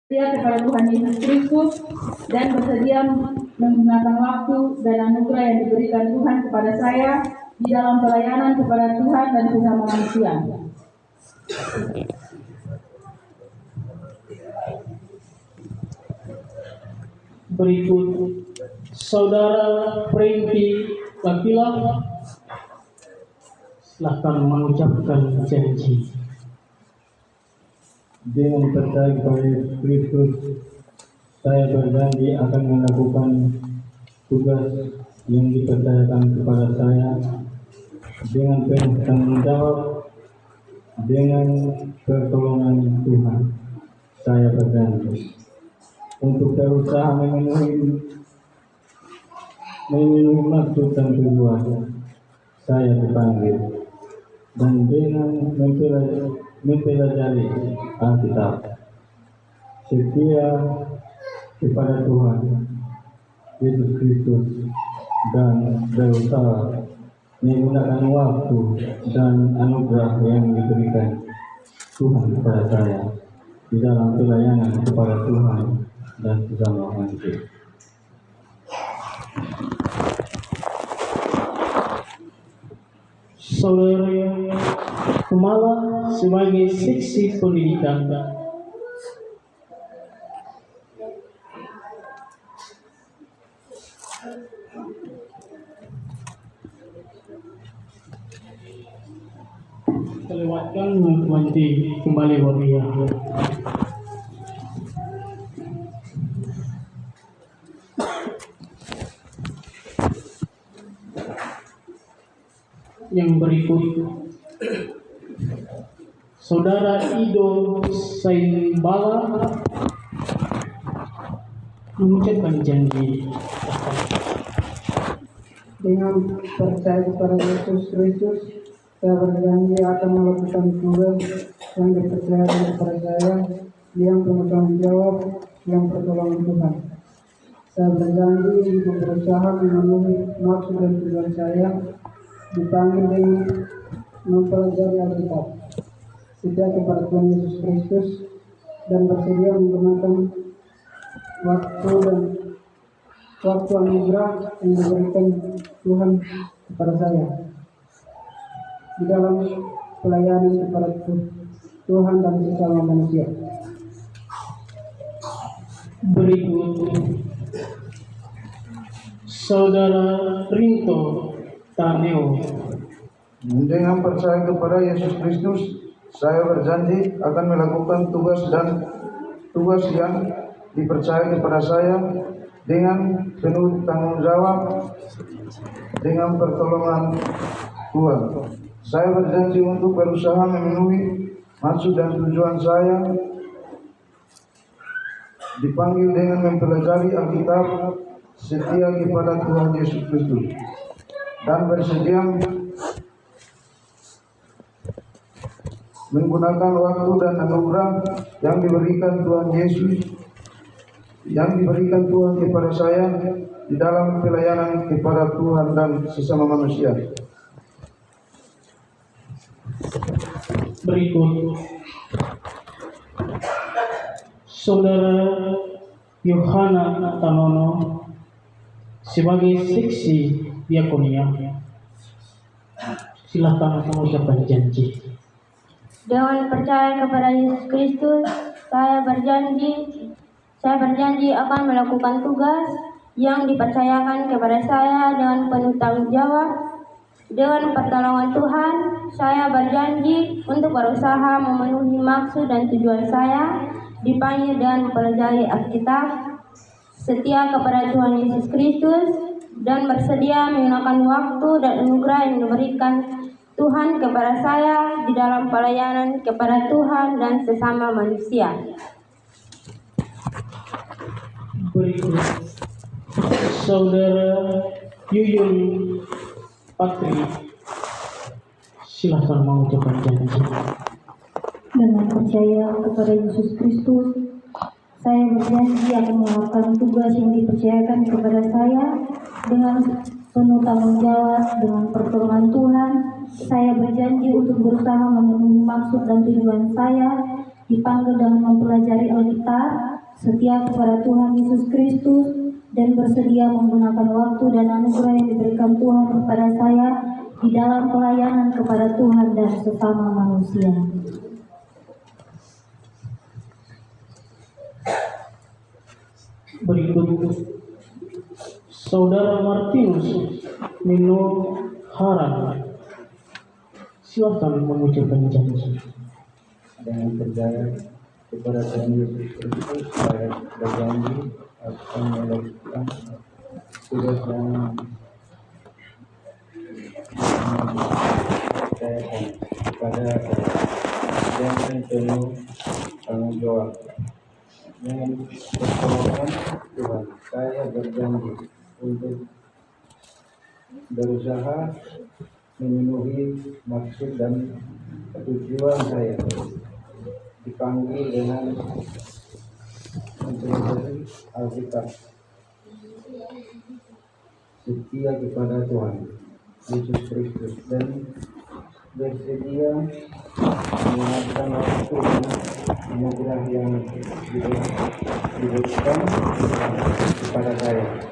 Setia kepada Tuhan Yesus Kristus dan bersedia menggunakan waktu dan anugerah yang diberikan Tuhan kepada saya di dalam pelayanan kepada Tuhan dan sesama manusia. Berikut Saudara Prenti Lakila, silakan mengucapkan janji. Dengan percaya kepada Yesus Kristus, saya berjanji akan melakukan tugas yang dipercayakan kepada saya dengan penuh tanggung jawab, dengan pertolongan Tuhan. Saya berjanji untuk berusaha memenuhi maksud dan tujuan saya dipanggil, dan dengan mempelajari Alkitab, setia kepada Tuhan Yesus Kristus, dan berusaha menggunakan waktu dan anugerah yang diberikan Tuhan kepada saya di dalam pelayanan kepada Tuhan dan sesama manusia. Saudara Kumala sebagai seksi pendidikan. Kelewatkan nanti kembali waria. Yang berikut Saudara Ido Saimbala mengucapkan janji. Dengan percaya kepada Yesus Kristus, saya berjanji akan melakukan tugas yang dipercayakan kepada saya yang bertanggung jawab yang pertolongan Tuhan. Saya berjanji untuk berusaha memenuhi maksud dan tujuan saya dipanggil dengan mempelajari Alkitab, setia kepada Tuhan Yesus Kristus, dan bersedia menggunakan waktu anugerah yang diberikan Tuhan kepada saya di dalam pelayanan kepada Tuhan dan sesama manusia. Berikut Saudara Rinto Taneo. Dengan percaya kepada Yesus Kristus, saya berjanji akan melakukan tugas yang dipercaya kepada saya dengan penuh tanggung jawab, dengan pertolongan Tuhan. Saya berjanji untuk berusaha memenuhi maksud dan tujuan saya dipanggil dengan mempelajari Alkitab, setia kepada Tuhan Yesus Kristus, dan bersedia menggunakan waktu dan anugerah yang diberikan Tuhan kepada saya di dalam pelayanan kepada Tuhan dan sesama manusia. Berikut Saudara Yohana Tanono sebagai seksi diakonia. Silakan mengucapkan janji. Dengan percaya kepada Yesus Kristus, saya berjanji akan melakukan tugas yang dipercayakan kepada saya dengan penuh tanggung jawab. Dengan pertolongan Tuhan, saya berjanji untuk berusaha memenuhi maksud dan tujuan saya dipanggil dan mempelajari Alkitab, setia kepada Tuhan Yesus Kristus, dan bersedia menggunakan waktu dan anugerah yang diberikan Tuhan kepada saya di dalam pelayanan kepada Tuhan dan sesama manusia. Berikut Saudara Yuyun Patri, silahkan mengucapkan janji. Dengan percaya kepada Yesus Kristus, saya berjanji akan melakukan tugas yang dipercayakan kepada saya dengan penuh tanggung jawab, dengan pertolongan Tuhan. Saya berjanji untuk berusaha memenuhi maksud dan tujuan saya dipanggil dengan mempelajari Alkitab, setia kepada Tuhan Yesus Kristus, dan bersedia menggunakan waktu dan anugerah yang diberikan Tuhan kepada saya di dalam pelayanan kepada Tuhan dan sesama manusia. Berikut Saudara Martinus Nino Haran. Silakan mengucapkan janji. Dengan percaya kepada Tuhan Yesus Kristus, saya berjanji akan melakukan tugas yang saya kepada dengan penuh tanggung jawab. Dengan pertolongan Tuhan, saya berjanji untuk berusaha memenuhi maksud dan tujuan saya, dipanggil dengan mempelajari Alkitab, setia kepada Tuhan Yesus Kristus, dan bersedia menggunakan waktu dan anugerah yang diberikan kepada saya